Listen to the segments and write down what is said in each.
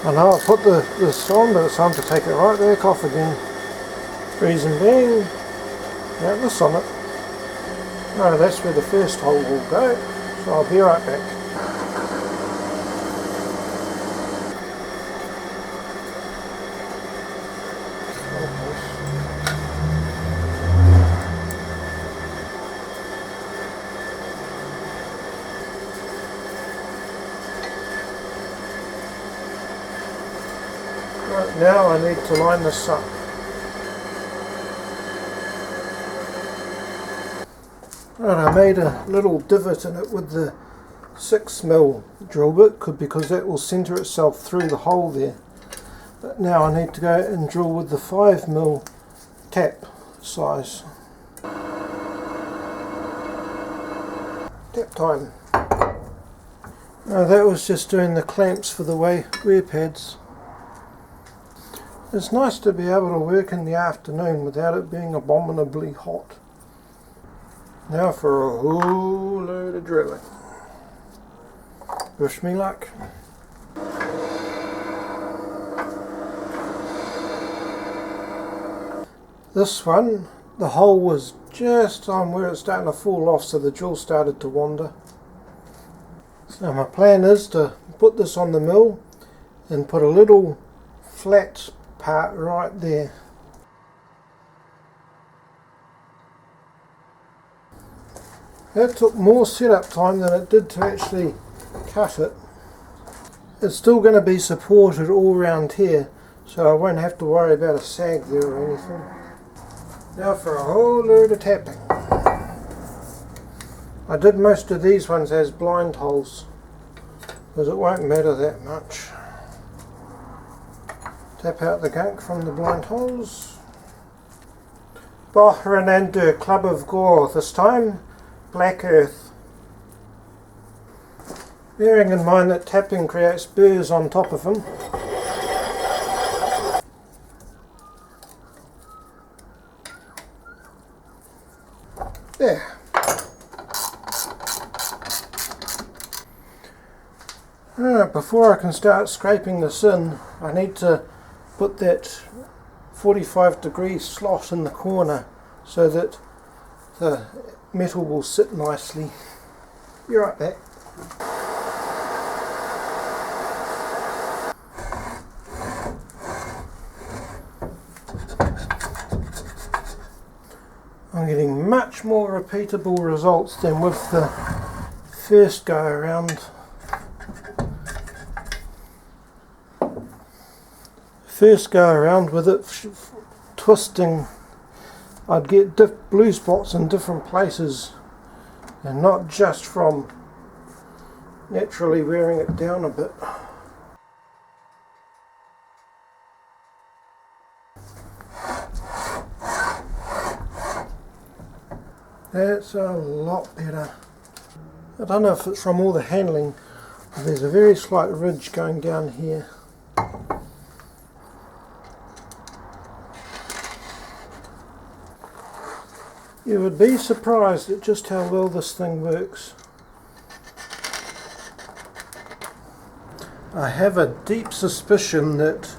I know I put this on, but it's time to take it right back off again. Reason being, yeah, this on it. No, that's where the first hole will go, so I'll be right back. Right, now I need to line this up. Right, I made a little divot in it with the 6mm drill bit because that will centre itself through the hole there. But now I need to go and drill with the 5mm tap size. Tap time. Now that was just doing the clamps for the wear pads. It's nice to be able to work in the afternoon without it being abominably hot. Now for a whole load of drilling. Wish me luck. This one, the hole was just on where it's starting to fall off, so the drill started to wander. So my plan is to put this on the mill and put a little flat part right there. That took more setup time than it did to actually cut it. It's still going to be supported all around here, so I won't have to worry about a sag there or anything. Now for a whole load of tapping. I did most of these ones as blind holes, because it won't matter that much. Tap out the gunk from the blind holes. Bohranandur Club of Gore, this time black earth. Bearing in mind that tapping creates burrs on top of them. There. Alright, before I can start scraping this in, I need to put that 45-degree slot in the corner so that the metal will sit nicely. Be right back. I'm getting much more repeatable results than with the first go around. First go around with it twisting, I'd get blue spots in different places, and not just from naturally wearing it down a bit. That's a lot better. I don't know if it's from all the handling, but there's a very slight ridge going down here. You would be surprised at just how well this thing works. I have a deep suspicion that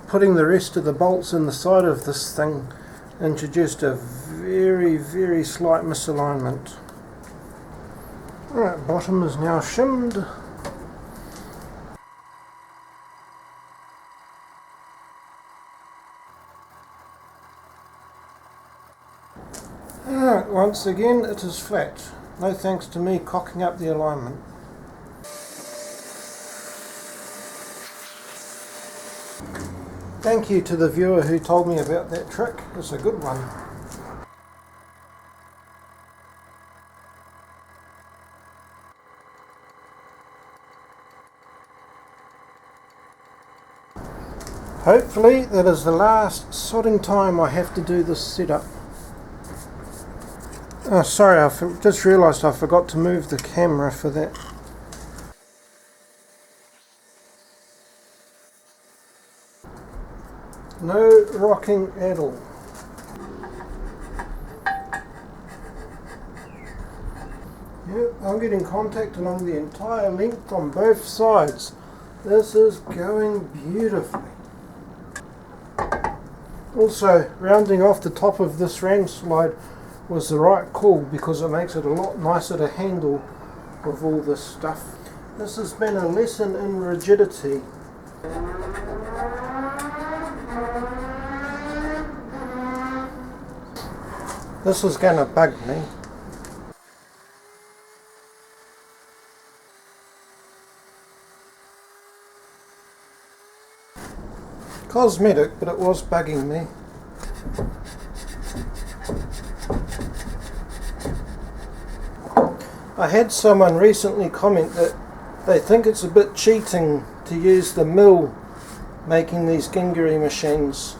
putting the rest of the bolts in the side of this thing introduced a very slight misalignment. Right, bottom is now shimmed. Alright, once again it is flat. No thanks to me cocking up the alignment. Thank you to the viewer who told me about that trick. It's a good one. Hopefully that is the last sodding time I have to do this setup. Oh, sorry, I just realised I forgot to move the camera for that. No rocking at all. Yep, I'm getting contact along the entire length on both sides. This is going beautifully. Also, rounding off the top of this ram slide was the right call because it makes it a lot nicer to handle with all this stuff. This has been a lesson in rigidity. This is going to bug me. Cosmetic, but it was bugging me. I had someone recently comment that they think it's a bit cheating to use the mill making these Gingery machines.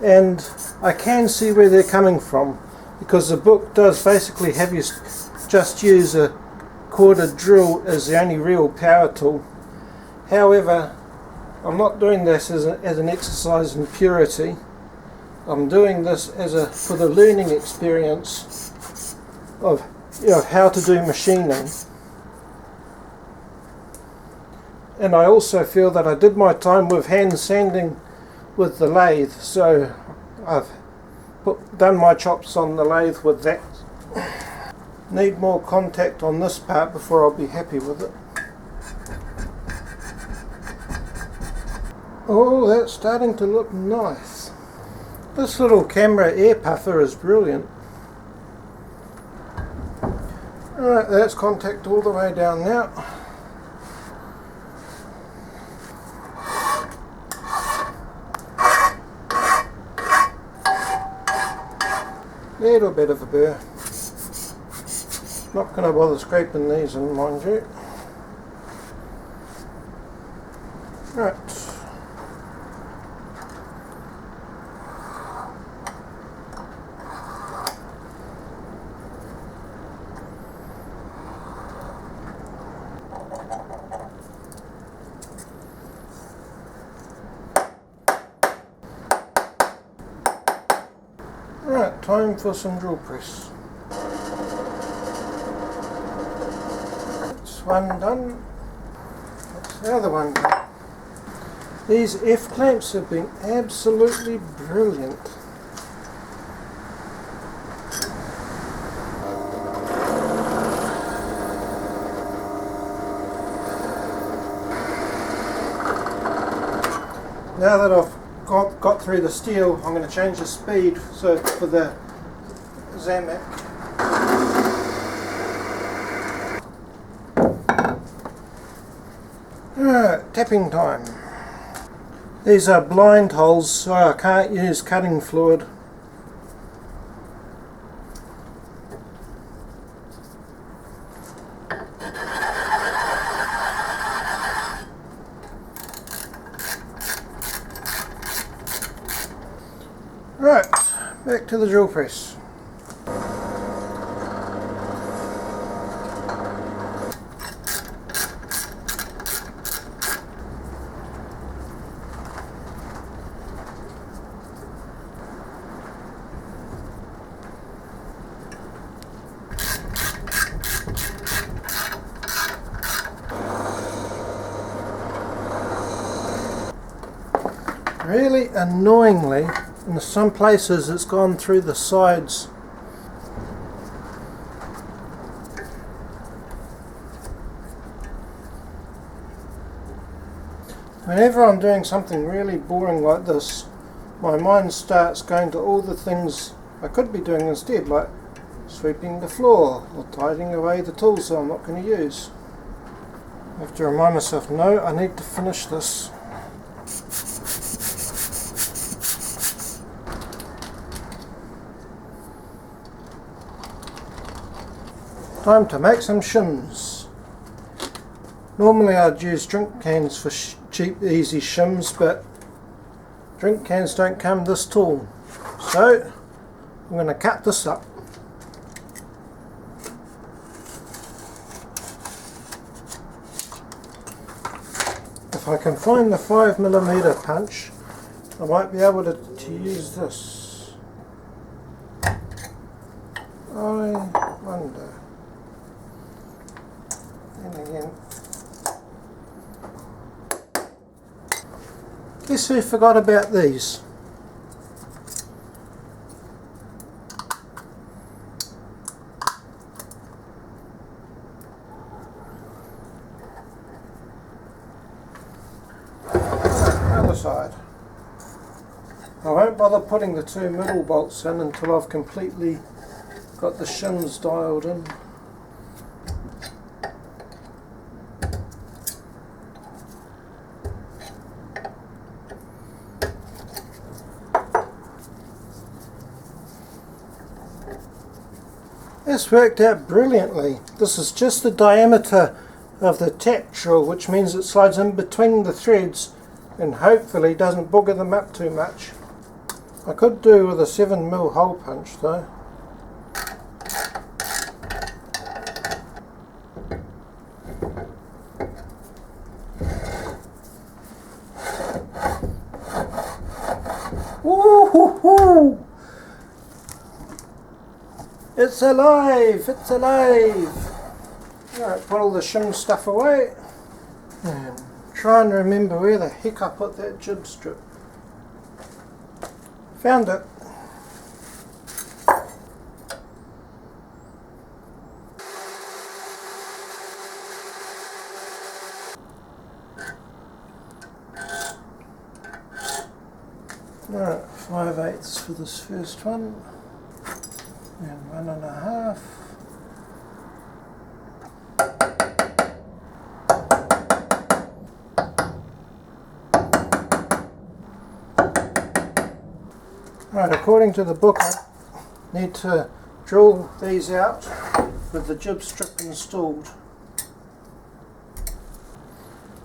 And I can see where they're coming from, because the book does basically have you just use a corded drill as the only real power tool. However, I'm not doing this as an exercise in purity. I'm doing this for the learning experience of how to do machining. And I also feel that I did my time with hand sanding with the lathe, so I've done my chops on the lathe with that. Need more contact on this part before I'll be happy with it. Oh, that's starting to look nice. This little camera air puffer is brilliant. Alright, that's contact all the way down now. Little bit of a burr. Not going to bother scraping these in, mind you. Right. Right, time for some drill press. That's one done. That's the other one done. These F-clamps have been absolutely brilliant. Now that I've got through the steel, I'm going to change the speed for the Zamak. Alright, tapping time. These are blind holes, so I can't use cutting fluid. Right, back to the drill press. Really annoyingly, in some places it's gone through the sides. Whenever I'm doing something really boring like this, my mind starts going to all the things I could be doing instead, like sweeping the floor or tidying away the tools that I'm not going to use. I have to remind myself, no, I need to finish this. Time to make some shims. Normally I'd use drink cans for cheap easy shims, but drink cans don't come this tall. So I'm going to cut this up. If I can find the 5mm punch, I might be able to use this. I wonder. And again, Guess who forgot about these? Other side. I won't bother putting the two middle bolts in until I've completely got the shims dialed in. This worked out brilliantly. This is just the diameter of the tap drill, which means it slides in between the threads and hopefully doesn't booger them up too much. I could do with a 7mm hole punch though. Woo-hoo-hoo! It's alive! It's alive! Alright, put all the shim stuff away and try and remember where the heck I put that jib strip. Found it. Alright, 5/8 for this first one. And 1.5. Right, according to the book, I need to drill these out with the jib strip installed,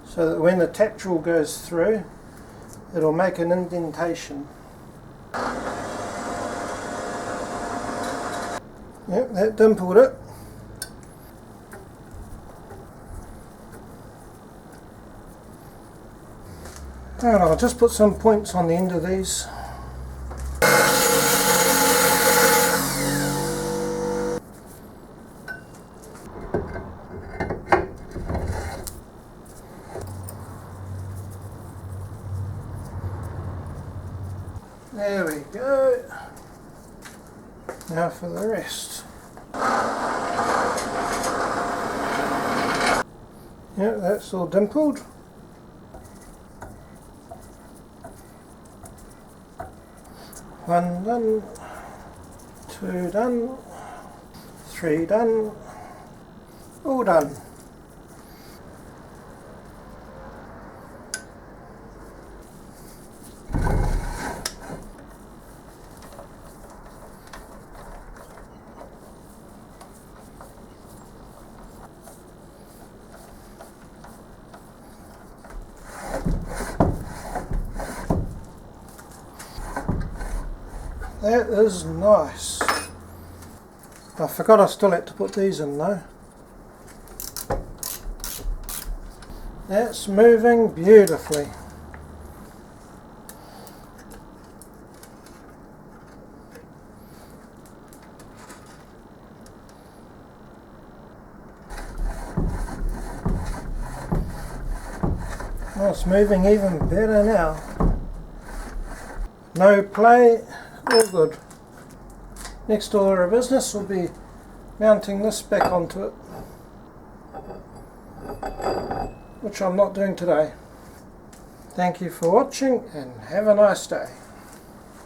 so that when the tap drill goes through, it'll make an indentation. Yep, that dimpled it. Alright, I'll just put some points on the end of these. There we go. Now for the rest. Yeah, that's all dimpled. One done, two done, three done, all done. That is nice. I forgot I still had to put these in though. That's moving beautifully. Oh, it's moving even better now. No play. All good. Next order of business will be mounting this back onto it, which I'm not doing today. Thank you for watching and have a nice day.